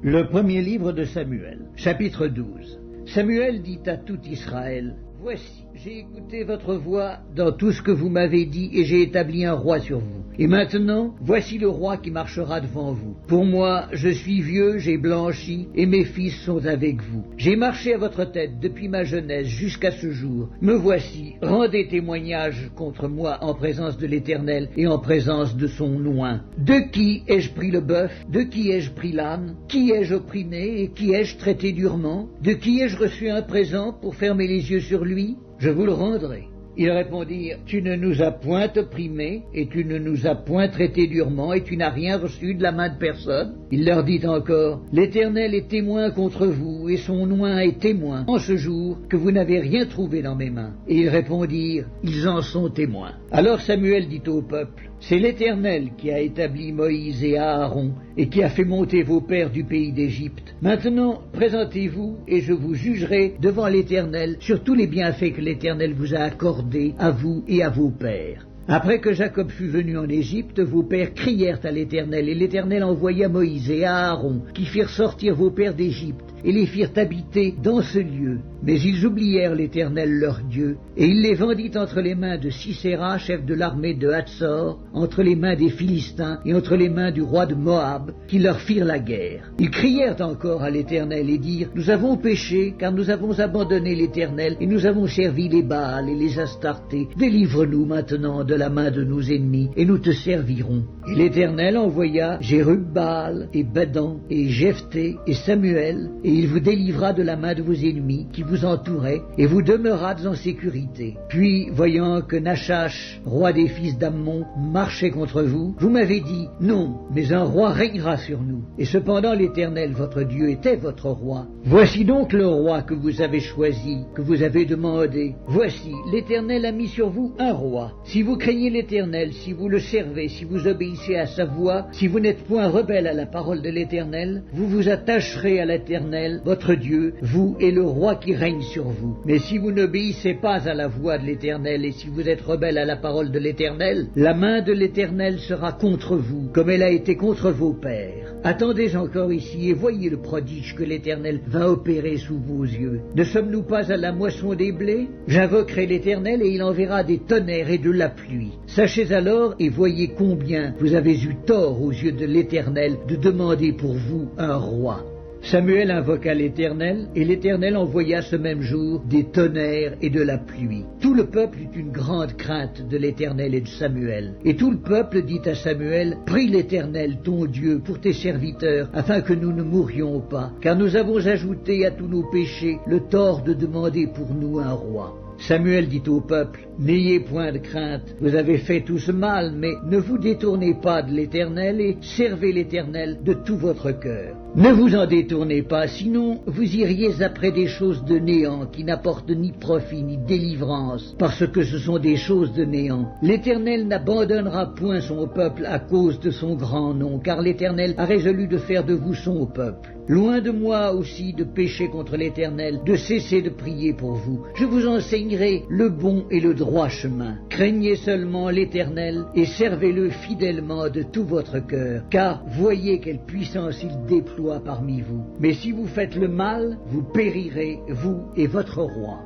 Le premier livre de Samuel, chapitre 12. Samuel dit à tout Israël, « Voici, j'ai écouté votre voix dans tout ce que vous m'avez dit et j'ai établi un roi sur vous. Et maintenant, voici le roi qui marchera devant vous. Pour moi, je suis vieux, j'ai blanchi et mes fils sont avec vous. J'ai marché à votre tête depuis ma jeunesse jusqu'à ce jour. Me voici, rendez témoignage contre moi en présence de l'Éternel et en présence de son oint. De qui ai-je pris le bœuf? De qui ai-je pris l'âne? Qui ai-je opprimé et qui ai-je traité durement? De qui ai-je reçu un présent pour fermer les yeux sur lui? Je vous le rendrai. » Ils répondirent, « Tu ne nous as point opprimés, et tu ne nous as point traités durement, et tu n'as rien reçu de la main de personne. » Il leur dit encore, « L'Éternel est témoin contre vous, et son oint est témoin, en ce jour que vous n'avez rien trouvé dans mes mains. » Et ils répondirent, « Ils en sont témoins. » Alors Samuel dit au peuple, « C'est l'Éternel qui a établi Moïse et Aaron, et qui a fait monter vos pères du pays d'Égypte. Maintenant, présentez-vous, et je vous jugerai devant l'Éternel sur tous les bienfaits que l'Éternel vous a accordés à vous et à vos pères. » Après que Jacob fut venu en Égypte, vos pères crièrent à l'Éternel, et l'Éternel envoya Moïse et Aaron, qui firent sortir vos pères d'Égypte, et les firent habiter dans ce lieu. Mais ils oublièrent l'Éternel leur Dieu, et il les vendit entre les mains de Sisera, chef de l'armée de Hatzor, entre les mains des Philistins et entre les mains du roi de Moab, qui leur firent la guerre. Ils crièrent encore à l'Éternel et dirent, « Nous avons péché, car nous avons abandonné l'Éternel, et nous avons servi les Baals et les Astartés. Délivre-nous maintenant de la main de nos ennemis, et nous te servirons. » Et l'Éternel envoya Jérub-Baal, et Bedan, et Jephthé, et Samuel, et il vous délivra de la main de vos ennemis, qui vous entouraient, et vous demeurâtes en sécurité. Puis, voyant que Nachash, roi des fils d'Ammon, marchait contre vous, vous m'avez dit, « Non, mais un roi régnera sur nous. » Et cependant l'Éternel, votre Dieu, était votre roi. Voici donc le roi que vous avez choisi, que vous avez demandé. Voici, l'Éternel a mis sur vous un roi. Si vous craignez l'Éternel, si vous le servez, si vous obéissez à sa voix, si vous n'êtes point rebelle à la parole de l'Éternel, vous vous attacherez à l'Éternel, votre Dieu, vous et le roi qui règne sur vous. Mais si vous n'obéissez pas à la voix de l'Éternel, et si vous êtes rebelle à la parole de l'Éternel, la main de l'Éternel sera contre vous, comme elle a été contre vos pères. Attendez encore ici, et voyez le prodige que l'Éternel va opérer sous vos yeux. Ne sommes-nous pas à la moisson des blés? J'invoquerai l'Éternel, et il enverra des tonnerres et de la pluie. Sachez alors, et voyez combien vous avez eu tort aux yeux de l'Éternel de demander pour vous un roi. Samuel invoqua l'Éternel, et l'Éternel envoya ce même jour des tonnerres et de la pluie. Tout le peuple eut une grande crainte de l'Éternel et de Samuel. Et tout le peuple dit à Samuel, « Prie l'Éternel, ton Dieu, pour tes serviteurs, afin que nous ne mourions pas, car nous avons ajouté à tous nos péchés le tort de demander pour nous un roi. » Samuel dit au peuple, « N'ayez point de crainte, vous avez fait tout ce mal, mais ne vous détournez pas de l'Éternel et servez l'Éternel de tout votre cœur. Ne vous en détournez pas, sinon vous iriez après des choses de néant qui n'apportent ni profit ni délivrance, parce que ce sont des choses de néant. L'Éternel n'abandonnera point son peuple à cause de son grand nom, car l'Éternel a résolu de faire de vous son peuple. Loin de moi aussi de pécher contre l'Éternel, de cesser de prier pour vous. Je vous enseignerai le bon et le droit chemin. Craignez seulement l'Éternel et servez-le fidèlement de tout votre cœur, car voyez quelle puissance il déploie parmi vous. Mais si vous faites le mal, vous périrez, vous et votre roi. »